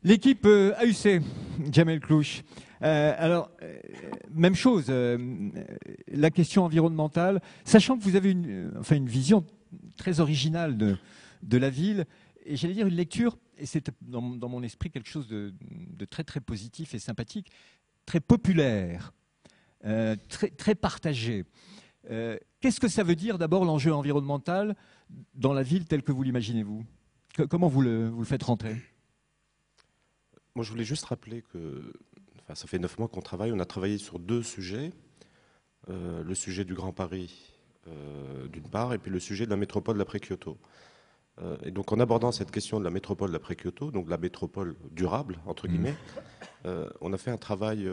L'équipe AUC, Jamel Clouch. Même chose, la question environnementale, sachant que vous avez une vision très originale de la ville, et j'allais dire une lecture, et c'est dans mon esprit quelque chose de très très positif et sympathique, très populaire, très partagé. Qu'est-ce que ça veut dire d'abord l'enjeu environnemental dans la ville telle que vous l'imaginez vous? Comment vous le faites rentrer? Moi, je voulais juste rappeler que ça fait 9 mois qu'on travaille. On a travaillé sur 2 sujets. Le sujet du Grand Paris, d'une part, et puis le sujet de la métropole d'après-Kyoto. Et donc, en abordant cette question de la métropole d'après-Kyoto, donc la métropole durable, entre guillemets, on a fait un travail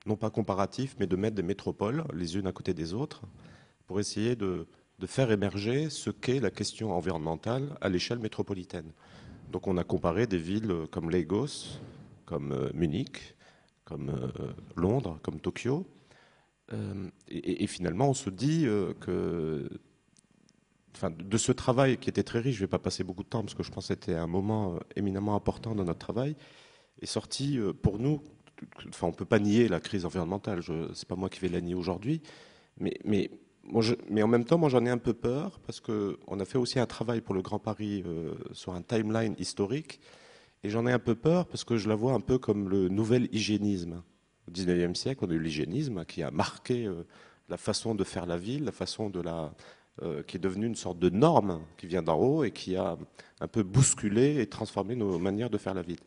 non pas comparatif, mais de mettre des métropoles les unes à côté des autres pour essayer de faire émerger ce qu'est la question environnementale à l'échelle métropolitaine. Donc on a comparé des villes comme Lagos, comme Munich, comme Londres, comme Tokyo. Et finalement, on se dit que de ce travail qui était très riche, je ne vais pas passer beaucoup de temps parce que je pense que c'était un moment éminemment important dans notre travail, est sorti pour nous, on ne peut pas nier la crise environnementale, ce n'est pas moi qui vais la nier aujourd'hui, mais en même temps, moi j'en ai un peu peur parce qu'on a fait aussi un travail pour le Grand Paris sur un timeline historique et j'en ai un peu peur parce que je la vois un peu comme le nouvel hygiénisme. Au 19e siècle, on a eu l'hygiénisme qui a marqué la façon de faire la ville, la façon qui est devenue une sorte de norme qui vient d'en haut et qui a un peu bousculé et transformé nos manières de faire la ville.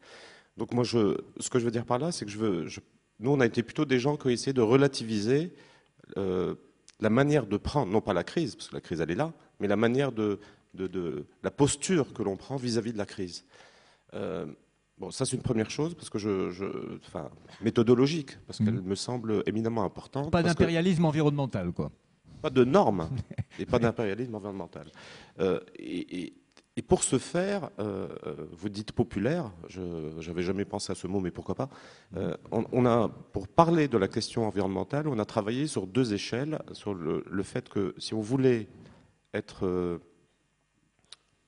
Donc moi, ce que je veux dire par là, c'est que nous, on a été plutôt des gens qui ont essayé de relativiser la manière de prendre, non pas la crise, parce que la crise, elle est là, mais la manière la posture que l'on prend vis-à-vis de la crise. Bon, ça, c'est une première chose, parce que méthodologique, parce qu'elle me semble éminemment importante. Pas d'impérialisme environnemental, quoi. Pas de normes et pas d'impérialisme environnemental. Et pour ce faire, vous dites populaire, je n'avais jamais pensé à ce mot, mais pourquoi pas. Pour parler de la question environnementale, on a travaillé sur 2 échelles, sur le fait que si on voulait être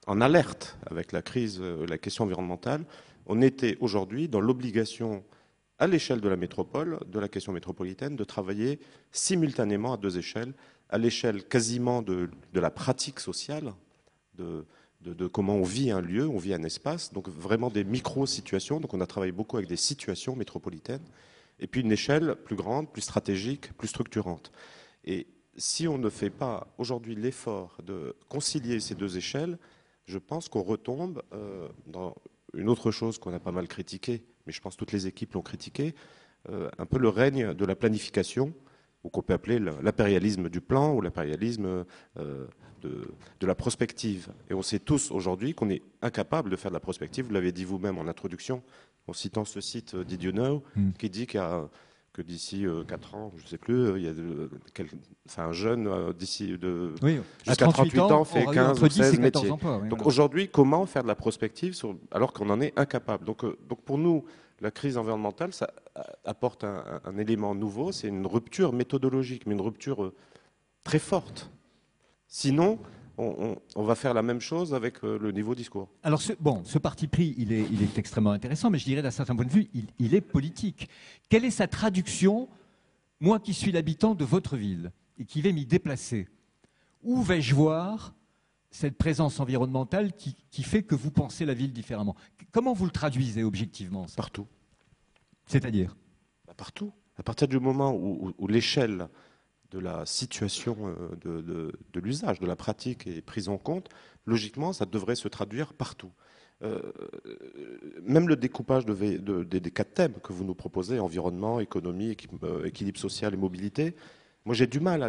en alerte avec la crise, la question environnementale, on était aujourd'hui dans l'obligation, à l'échelle de la métropole, de la question métropolitaine, de travailler simultanément à 2 échelles, à l'échelle quasiment de la pratique sociale, de comment on vit un lieu, on vit un espace, donc vraiment des micro-situations. Donc on a travaillé beaucoup avec des situations métropolitaines, et puis une échelle plus grande, plus stratégique, plus structurante. Et si on ne fait pas aujourd'hui l'effort de concilier ces 2 échelles, je pense qu'on retombe dans une autre chose qu'on a pas mal critiquée, mais je pense que toutes les équipes l'ont critiqué, un peu le règne de la planification, ou qu'on peut appeler l'impérialisme du plan ou l'impérialisme de la prospective. Et on sait tous aujourd'hui qu'on est incapable de faire de la prospective. Vous l'avez dit vous-même en introduction, en citant ce site Did You Know, qui dit que d'ici 4 ans, je ne sais plus, il y a un jeune jusqu'à 38 ans fait 15 ou 16 métiers. Emplois, oui, donc voilà. aujourd'hui, comment faire de la prospective alors qu'on en est incapable? Donc pour nous, la crise environnementale, ça apporte un élément nouveau, c'est une rupture méthodologique, mais une rupture très forte. Sinon, on va faire la même chose avec le niveau discours. Alors, ce parti pris, il est extrêmement intéressant, mais je dirais d'un certain point de vue, il est politique. Quelle est sa traduction, moi qui suis l'habitant de votre ville et qui vais m'y déplacer? Où vais-je voir cette présence environnementale qui fait que vous pensez la ville différemment? Comment vous le traduisez objectivement, ça? Partout. C'est-à-dire? Partout. À partir du moment où l'échelle de la situation de l'usage, de la pratique est prise en compte, logiquement, ça devrait se traduire partout. Même le découpage des 4 thèmes que vous nous proposez, environnement, économie, équilibre social et mobilité, moi j'ai du mal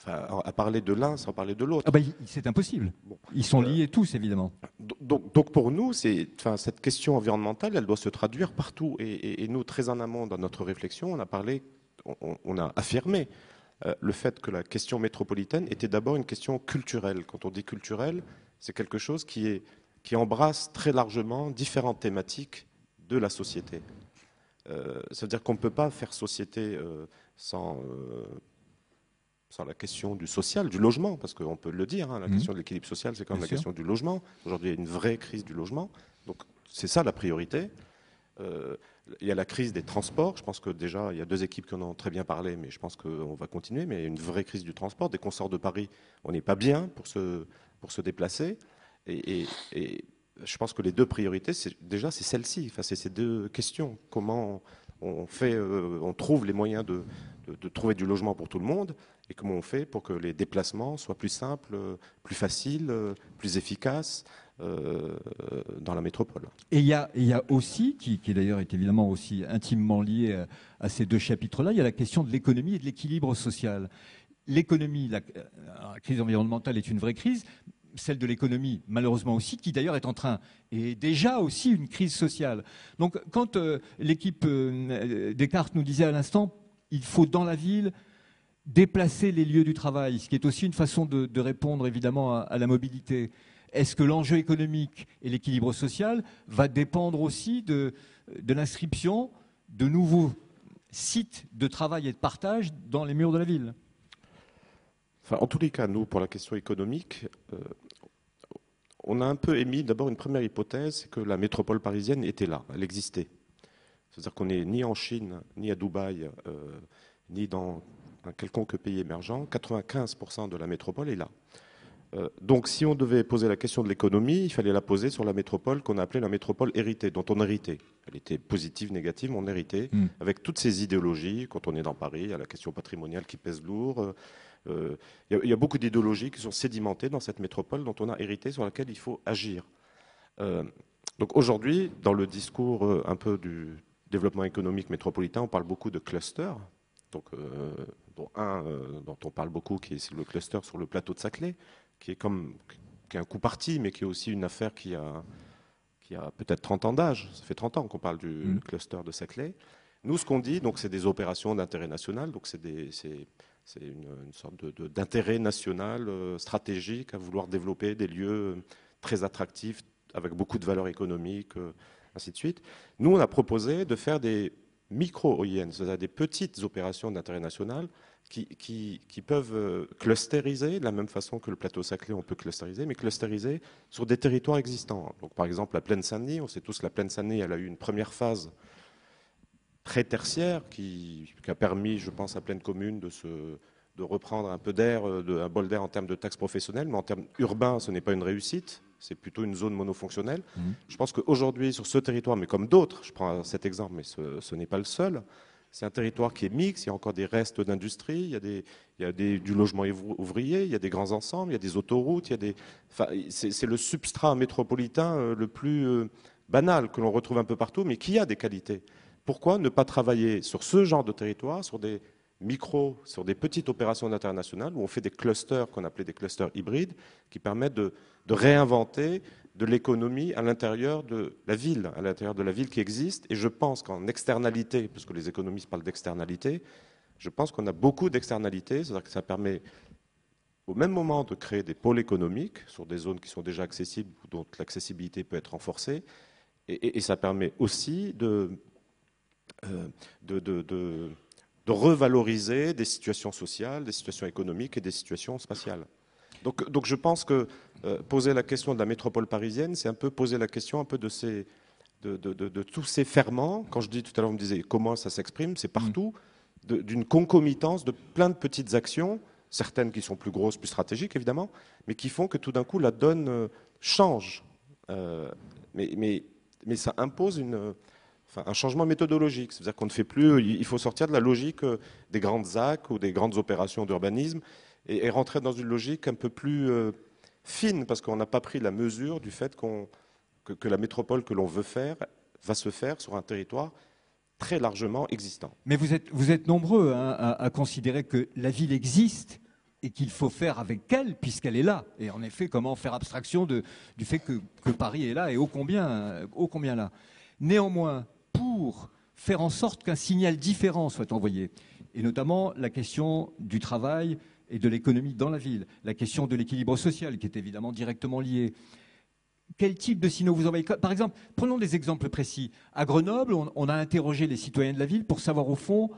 à parler de l'un sans parler de l'autre. Ah ben, c'est impossible. Bon. Ils sont liés tous, évidemment. Donc pour nous, cette question environnementale, elle doit se traduire partout. Et nous, très en amont dans notre réflexion, on a affirmé le fait que la question métropolitaine était d'abord une question culturelle. Quand on dit culturelle, c'est quelque chose qui embrasse très largement différentes thématiques de la société. Ça veut dire qu'on ne peut pas faire société sans sur la question du social, du logement, parce qu'on peut le dire, hein, la Mmh. question de l'équilibre social, c'est quand même Bien la sûr. question du logement. Aujourd'hui, il y a une vraie crise du logement. Donc, c'est ça la priorité. Il y a la crise des transports. Je pense que déjà, il y a deux équipes qui en ont très bien parlé, mais je pense qu'on va continuer. Mais il y a une vraie crise du transport. Dès qu'on sort de Paris, on n'est pas bien pour se déplacer. Et je pense que les deux priorités, c'est celle-ci. Enfin, c'est ces deux questions. Comment on fait, on trouve les moyens de trouver du logement pour tout le monde, et comment on fait pour que les déplacements soient plus simples, plus faciles, plus efficaces dans la métropole. Et il y a aussi, qui d'ailleurs est évidemment aussi intimement lié à ces deux chapitres-là, il y a la question de l'économie et de l'équilibre social. L'économie, la crise environnementale est une vraie crise, celle de l'économie, malheureusement aussi, qui d'ailleurs est en train, et est déjà aussi une crise sociale. Donc quand l'équipe Descartes nous disait à l'instant, il faut dans la ville déplacer les lieux du travail, ce qui est aussi une façon de répondre évidemment à la mobilité. Est-ce que l'enjeu économique et l'équilibre social va dépendre aussi de l'inscription de nouveaux sites de travail et de partage dans les murs de la ville? Enfin, en tous les cas, nous, pour la question économique, on a un peu émis d'abord une première hypothèse, c'est que la métropole parisienne était là, elle existait. C'est-à-dire qu'on n'est ni en Chine, ni à Dubaï, ni dans un quelconque pays émergent. 95% de la métropole est là. Donc si on devait poser la question de l'économie, il fallait la poser sur la métropole qu'on appelait la métropole héritée, dont on héritait. Elle était positive, négative, mais on héritait, avec toutes ces idéologies. Quand on est dans Paris, il y a la question patrimoniale qui pèse lourd. Il y a beaucoup d'idéologies qui sont sédimentées dans cette métropole dont on a hérité, sur laquelle il faut agir. Donc aujourd'hui, dans le discours un peu du développement économique métropolitain, on parle beaucoup de clusters. Donc, dont dont on parle beaucoup, qui est le cluster sur le plateau de Saclay, qui est un coup parti, mais qui est aussi une affaire qui a peut-être 30 ans d'âge. Ça fait 30 ans qu'on parle du cluster de Saclay. Nous, ce qu'on dit, donc, c'est des opérations d'intérêt national, donc c'est une sorte d'intérêt national stratégique à vouloir développer des lieux très attractifs, avec beaucoup de valeur économique, ainsi de suite. Nous, on a proposé de faire des micro-OIN, c'est-à-dire des petites opérations d'intérêt national qui peuvent clusteriser, de la même façon que le plateau Saclay, on peut clusteriser, mais clusteriser sur des territoires existants. Donc, par exemple, la plaine Saint-Denis, on sait tous que la plaine Saint-Denis, elle a eu une première phase très tertiaire qui a permis, je pense, à pleine commune de reprendre un peu d'air, un bol d'air en termes de taxes professionnelles, mais en termes urbains, ce n'est pas une réussite. C'est plutôt une zone monofonctionnelle. Je pense qu'aujourd'hui, sur ce territoire, mais comme d'autres, je prends cet exemple, mais ce n'est pas le seul, c'est un territoire qui est mixte, il y a encore des restes d'industrie, il y a du logement ouvrier, il y a des grands ensembles, il y a des autoroutes, c'est le substrat métropolitain le plus banal que l'on retrouve un peu partout, mais qui a des qualités. Pourquoi ne pas travailler sur ce genre de territoire, sur des sur des petites opérations internationales où on fait des clusters qu'on appelait des clusters hybrides qui permettent de réinventer de l'économie à l'intérieur de la ville qui existe. Et je pense qu'en externalité, parce que les économistes parlent d'externalité, je pense qu'on a beaucoup d'externalités, c'est-à-dire que ça permet au même moment de créer des pôles économiques sur des zones qui sont déjà accessibles, dont l'accessibilité peut être renforcée, et ça permet aussi de revaloriser des situations sociales, des situations économiques et des situations spatiales. Donc je pense que poser la question de la métropole parisienne, c'est un peu poser la question un peu de tous ces ferments. Quand je dis tout à l'heure, vous me disiez comment ça s'exprime, c'est partout, d'une concomitance de plein de petites actions, certaines qui sont plus grosses, plus stratégiques évidemment, mais qui font que tout d'un coup la donne change. Mais ça impose un changement méthodologique. C'est-à-dire qu'on ne fait plus, il faut sortir de la logique des grandes ZAC ou des grandes opérations d'urbanisme et rentrer dans une logique un peu plus fine, parce qu'on n'a pas pris la mesure du fait que la métropole que l'on veut faire va se faire sur un territoire très largement existant. Mais vous êtes nombreux à considérer que la ville existe et qu'il faut faire avec elle puisqu'elle est là. Et en effet, comment faire abstraction du fait que Paris est là et ô combien là. Néanmoins, pour faire en sorte qu'un signal différent soit envoyé, et notamment la question du travail et de l'économie dans la ville, la question de l'équilibre social qui est évidemment directement lié. Quel type de signaux vous envoyez? Par exemple, prenons des exemples précis. À Grenoble, on a interrogé les citoyens de la ville pour savoir au fond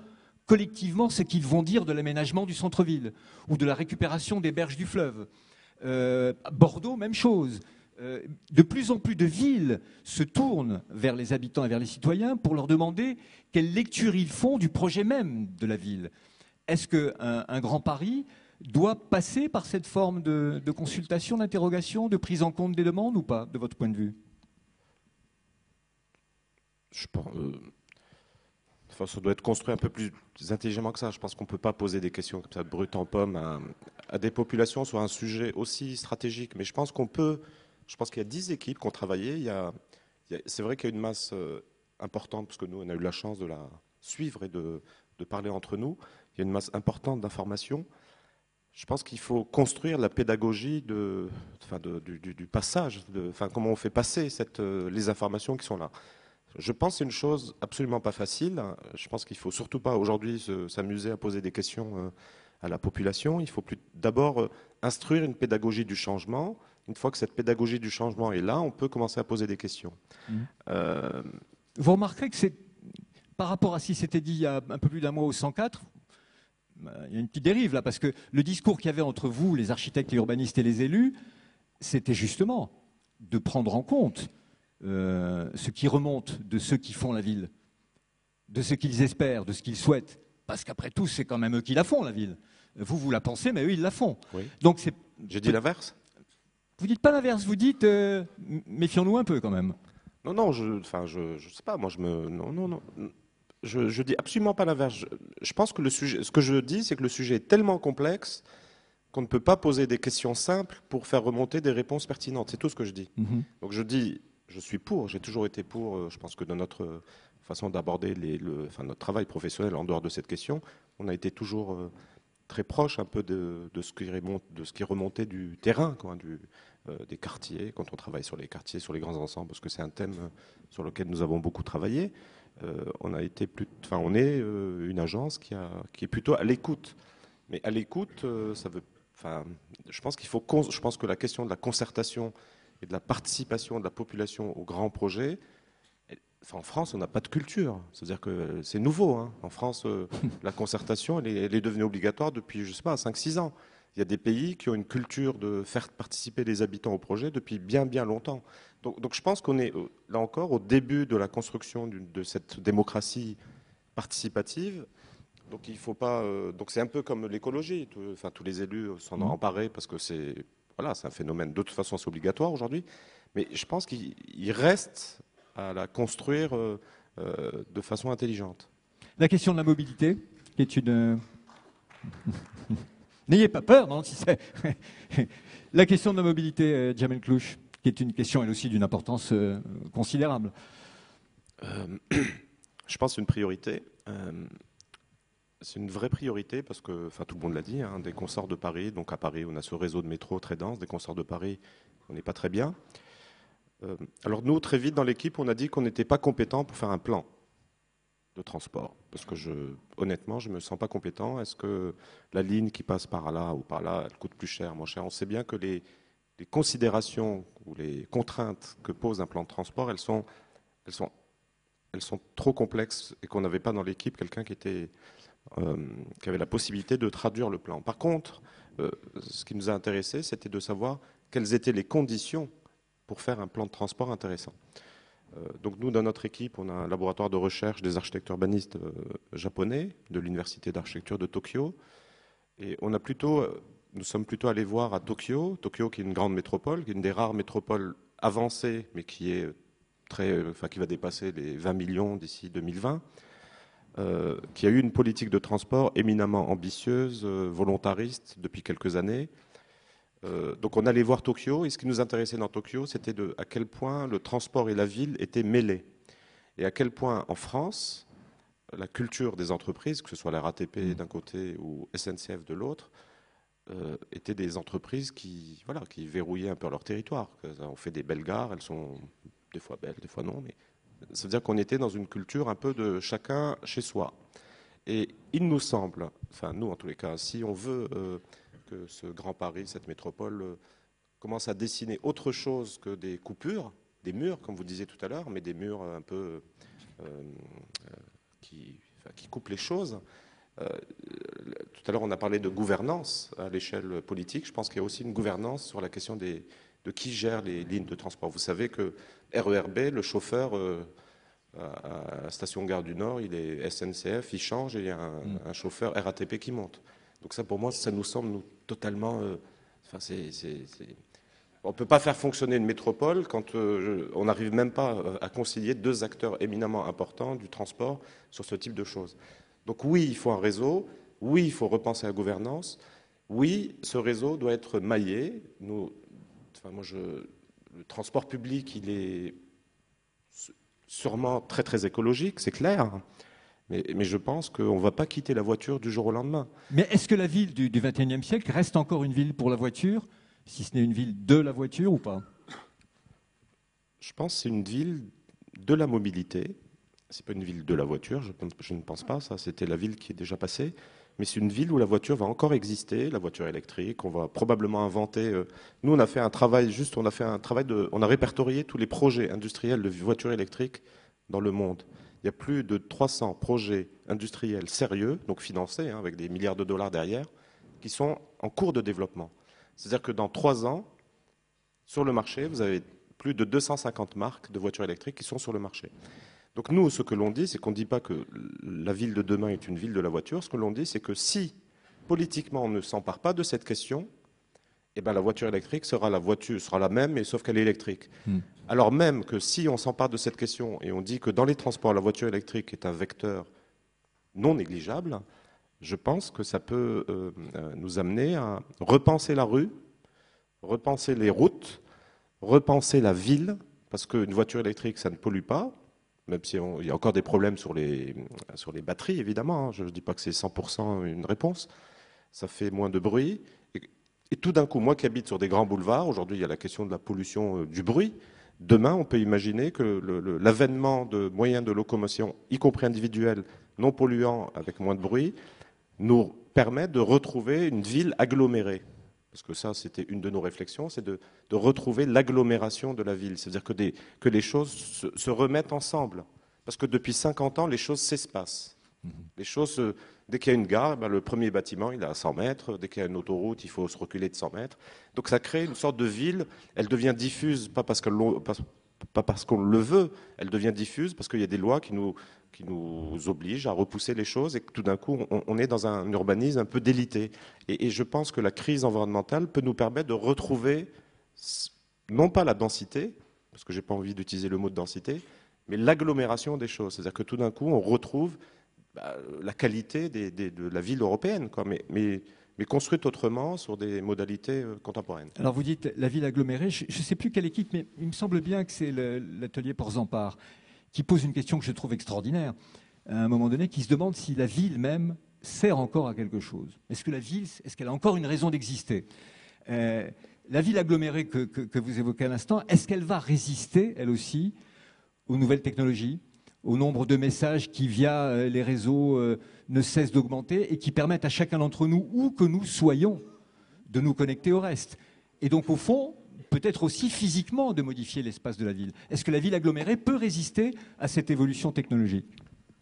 collectivement ce qu'ils vont dire de l'aménagement du centre-ville ou de la récupération des berges du fleuve. Bordeaux, même chose. De plus en plus de villes se tournent vers les habitants et vers les citoyens pour leur demander quelle lecture ils font du projet même de la ville. Est-ce qu'un Grand Paris doit passer par cette forme de consultation, d'interrogation, de prise en compte des demandes ou pas, de votre point de vue? Je pense, enfin, ça doit être construit un peu plus intelligemment que ça. Je pense qu'on ne peut pas poser des questions comme ça, brutes en pomme, à des populations sur un sujet aussi stratégique. Mais je pense qu'on peut. Je pense qu'il y a 10 équipes qui ont travaillé. C'est vrai qu'il y a une masse importante, parce que nous, on a eu la chance de la suivre et de parler entre nous. Il y a une masse importante d'informations. Je pense qu'il faut construire la pédagogie du passage, comment on fait passer les informations qui sont là. Je pense que c'est une chose absolument pas facile. Je pense qu'il ne faut surtout pas aujourd'hui s'amuser à poser des questions à la population. Il faut d'abord instruire une pédagogie du changement. Une fois que cette pédagogie du changement est là, on peut commencer à poser des questions. Vous remarquerez que par rapport à ce qui s'était dit il y a un peu plus d'un mois au 104, il y a une petite dérive là, parce que le discours qu'il y avait entre vous, les architectes, les urbanistes et les élus, c'était justement de prendre en compte ce qui remonte de ceux qui font la ville, de ce qu'ils espèrent, de ce qu'ils souhaitent. Parce qu'après tout, c'est quand même eux qui la font, la ville. Vous la pensez, mais eux, ils la font. Oui. Donc j'ai dit l'inverse. Vous dites pas l'inverse, vous dites méfions-nous un peu quand même. Non, je sais pas, moi non. Je dis absolument pas l'inverse. Je pense que ce que je dis, c'est que le sujet est tellement complexe qu'on ne peut pas poser des questions simples pour faire remonter des réponses pertinentes. C'est tout ce que je dis. Donc je dis, je suis pour, j'ai toujours été pour. Je pense que dans notre façon d'aborder notre travail professionnel en dehors de cette question, on a été toujours très proche un peu de ce qui remontait du terrain, des quartiers, quand on travaille sur les quartiers, sur les grands ensembles, parce que c'est un thème sur lequel nous avons beaucoup travaillé. On est une agence qui est plutôt à l'écoute. Mais à l'écoute, je pense que la question de la concertation et de la participation de la population aux grands projets, en France, on n'a pas de culture. C'est-à-dire que c'est nouveau. Hein. En France, la concertation, elle est devenue obligatoire depuis, je sais pas, 5-6 ans. Il y a des pays qui ont une culture de faire participer les habitants au projet depuis bien, bien longtemps. Donc je pense qu'on est, là encore, au début de la construction de cette démocratie participative. Donc il faut pas. Donc c'est un peu comme l'écologie. Tous les élus s'en ont emparés parce que c'est un phénomène. De toute façon, c'est obligatoire aujourd'hui. Mais je pense qu'il reste à la construire de façon intelligente. La question de la mobilité, qui est une... N'ayez pas peur, non, si c'est... La question de la mobilité, Jamel Clouche, qui est une question, elle aussi, d'une importance considérable. Je pense que c'est une priorité. C'est une vraie priorité parce que, tout le monde l'a dit, hein, des consorts de Paris, donc à Paris, on a ce réseau de métro très dense, des consorts de Paris, on n'est pas très bien. Alors nous, très vite dans l'équipe, on a dit qu'on n'était pas compétent pour faire un plan de transport. Parce que honnêtement, je ne me sens pas compétent. Est-ce que la ligne qui passe par là ou par là, elle coûte plus cher, moins cher? On sait bien que les considérations ou les contraintes que pose un plan de transport, elles sont trop complexes et qu'on n'avait pas dans l'équipe quelqu'un qui avait la possibilité de traduire le plan. Par contre, ce qui nous a intéressé, c'était de savoir quelles étaient les conditions pour faire un plan de transport intéressant. Donc nous, dans notre équipe, on a un laboratoire de recherche des architectes urbanistes japonais de l'université d'architecture de Tokyo. Et nous sommes plutôt allés voir à Tokyo qui est une grande métropole, qui est une des rares métropoles avancées, mais qui va dépasser les 20 millions d'ici 2020, qui a eu une politique de transport éminemment ambitieuse, volontariste depuis quelques années. Donc on allait voir Tokyo, et ce qui nous intéressait dans Tokyo, c'était à quel point le transport et la ville étaient mêlés. Et à quel point en France, la culture des entreprises, que ce soit la RATP d'un côté ou SNCF de l'autre, étaient des entreprises qui verrouillaient un peu leur territoire. On fait des belles gares, elles sont des fois belles, des fois non, mais ça veut dire qu'on était dans une culture un peu de chacun chez soi. Et il nous semble, nous en tous les cas, si on veut que ce Grand Paris, cette métropole, commence à dessiner autre chose que des coupures, des murs, comme vous disiez tout à l'heure, mais des murs un peu qui coupent les choses, Tout à l'heure, on a parlé de gouvernance à l'échelle politique. Je pense qu'il y a aussi une gouvernance sur la question de qui gère les lignes de transport. Vous savez que RERB, le chauffeur à la station Gare du Nord, il est SNCF, il change et il y a un chauffeur RATP qui monte. Donc ça, pour moi, ça nous semble totalement... On ne peut pas faire fonctionner une métropole quand on n'arrive même pas à concilier deux acteurs éminemment importants du transport sur ce type de choses. Donc oui, il faut un réseau, oui, il faut repenser la gouvernance, oui, ce réseau doit être maillé. Le transport public, il est sûrement très très écologique, c'est clair, mais je pense qu'on ne va pas quitter la voiture du jour au lendemain. Mais est-ce que la ville du XXIe siècle reste encore une ville pour la voiture, si ce n'est une ville de la voiture ou pas? Je pense que c'est une ville de la mobilité. C'est pas une ville de la voiture, je ne pense pas, ça c'était la ville qui est déjà passée, mais c'est une ville où la voiture va encore exister, la voiture électrique, on va probablement inventer... Nous on a fait un travail on a répertorié tous les projets industriels de voitures électriques dans le monde. Il y a plus de 300 projets industriels sérieux, donc financés, hein, avec des milliards de dollars derrière, qui sont en cours de développement. C'est-à-dire que dans 3 ans, sur le marché, vous avez plus de 250 marques de voitures électriques qui sont sur le marché. Donc nous, ce que l'on dit, c'est qu'on ne dit pas que la ville de demain est une ville de la voiture. Ce que l'on dit, c'est que si politiquement on ne s'empare pas de cette question, eh ben, la voiture électrique sera la même, mais sauf qu'elle est électrique. Alors même que si on s'empare de cette question et on dit que dans les transports, la voiture électrique est un vecteur non négligeable, je pense que ça peut nous amener à repenser la rue, repenser les routes, repenser la ville, parce qu'une voiture électrique, ça ne pollue pas, même s'il y a encore des problèmes sur les batteries, évidemment. Hein. Je ne dis pas que c'est 100% une réponse. Ça fait moins de bruit. Et tout d'un coup, moi qui habite sur des grands boulevards, aujourd'hui il y a la question de la pollution du bruit. Demain, on peut imaginer que l'avènement de moyens de locomotion, y compris individuels, non polluants, avec moins de bruit, nous permet de retrouver une ville agglomérée. Parce que ça, c'était une de nos réflexions, c'est de retrouver l'agglomération de la ville. C'est-à-dire que les choses se remettent ensemble. Parce que depuis 50 ans, les choses s'espacent. Les choses, dès qu'il y a une gare, le premier bâtiment, il est à 100 mètres. Dès qu'il y a une autoroute, il faut se reculer de 100 mètres. Donc ça crée une sorte de ville. Elle devient diffuse, pas parce qu'on le veut, elle devient diffuse parce qu'il y a des lois qui nous obligent à repousser les choses et que tout d'un coup, on est dans un urbanisme un peu délité. Et je pense que la crise environnementale peut nous permettre de retrouver, non pas la densité, parce que je n'ai pas envie d'utiliser le mot de densité, mais l'agglomération des choses. C'est-à-dire que tout d'un coup, on retrouve la qualité de la ville européenne, quoi, mais construite autrement sur des modalités contemporaines. Alors vous dites la ville agglomérée, je ne sais plus quelle équipe, mais il me semble bien que c'est l'atelier Porzampar qui pose une question que je trouve extraordinaire, à un moment donné, qui se demande si la ville même sert encore à quelque chose. Est-ce que la ville, est-ce qu'elle a encore une raison d'exister? La ville agglomérée que vous évoquez à l'instant, est-ce qu'elle va résister, elle aussi, aux nouvelles technologies, au nombre de messages qui, via les réseaux, ne cessent d'augmenter et qui permettent à chacun d'entre nous, où que nous soyons, de nous connecter au reste? Et donc, au fond, peut-être aussi physiquement de modifier l'espace de la ville. Est-ce que la ville agglomérée peut résister à cette évolution technologique?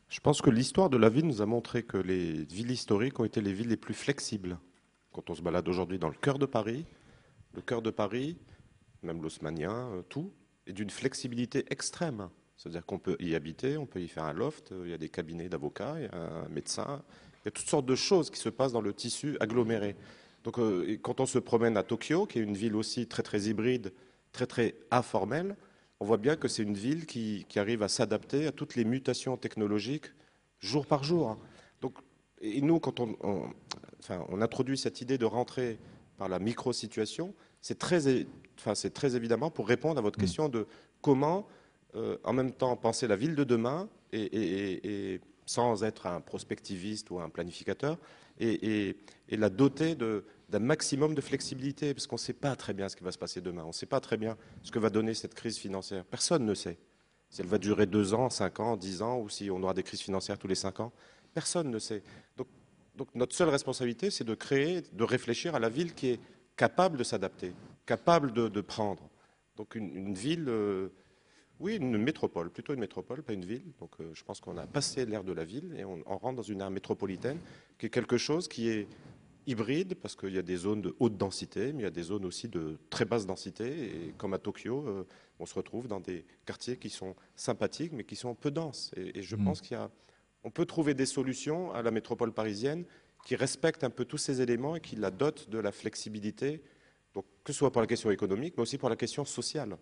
Je pense que l'histoire de la ville nous a montré que les villes historiques ont été les villes les plus flexibles. Quand on se balade aujourd'hui dans le cœur de Paris, même l'haussmannien, tout, est d'une flexibilité extrême. C'est-à-dire qu'on peut y habiter, on peut y faire un loft, il y a des cabinets d'avocats, il y a un médecin, il y a toutes sortes de choses qui se passent dans le tissu aggloméré. Donc, quand on se promène à Tokyo, qui est une ville aussi très très hybride, très très informelle, on voit bien que c'est une ville qui arrive à s'adapter à toutes les mutations technologiques jour par jour. Donc, et nous, quand on introduit cette idée de rentrer par la micro-situation, c'est très évidemment pour répondre à votre question de comment, en même temps, penser la ville de demain et sans être un prospectiviste ou un planificateur, et la doter d'un maximum de flexibilité, parce qu'on ne sait pas très bien ce qui va se passer demain. On ne sait pas très bien ce que va donner cette crise financière. Personne ne sait. Si elle va durer 2 ans, 5 ans, 10 ans, ou si on aura des crises financières tous les 5 ans. Personne ne sait. Donc notre seule responsabilité, c'est de créer, de réfléchir à la ville qui est capable de s'adapter, capable de prendre. Donc une ville Oui, une métropole, plutôt une métropole, pas une ville. Donc je pense qu'on a passé l'ère de la ville et on rentre dans une ère métropolitaine qui est quelque chose qui est hybride parce qu'il y a des zones de haute densité, mais il y a des zones aussi de très basse densité. Et comme à Tokyo, on se retrouve dans des quartiers qui sont sympathiques, mais qui sont peu denses. Et je Mm. pense on peut trouver des solutions à la métropole parisienne qui respectent un peu tous ces éléments et qui la dotent de la flexibilité, donc, que ce soit pour la question économique, mais aussi pour la question sociale.